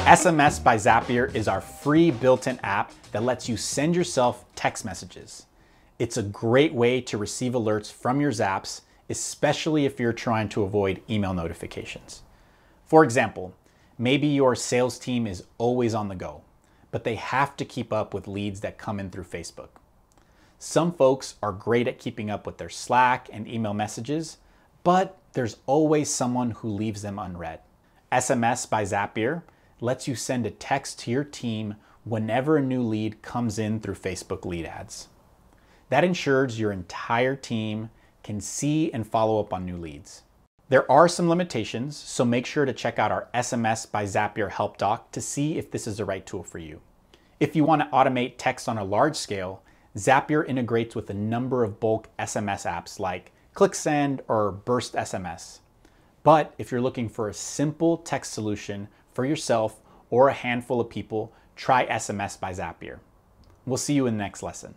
SMS by Zapier is our free built-in app that lets you send yourself text messages. It's a great way to receive alerts from your Zaps, especially if you're trying to avoid email notifications. For example, maybe your sales team is always on the go, but they have to keep up with leads that come in through Facebook. Some folks are great at keeping up with their Slack and email messages, but there's always someone who leaves them unread. SMS by Zapier lets you send a text to your team whenever a new lead comes in through Facebook lead ads. That ensures your entire team can see and follow up on new leads. There are some limitations, so make sure to check out our SMS by Zapier help doc to see if this is the right tool for you. If you want to automate text on a large scale, Zapier integrates with a number of bulk SMS apps like ClickSend or Burst SMS. But if you're looking for a simple text solution for yourself or a handful of people, try SMS by Zapier. We'll see you in the next lesson.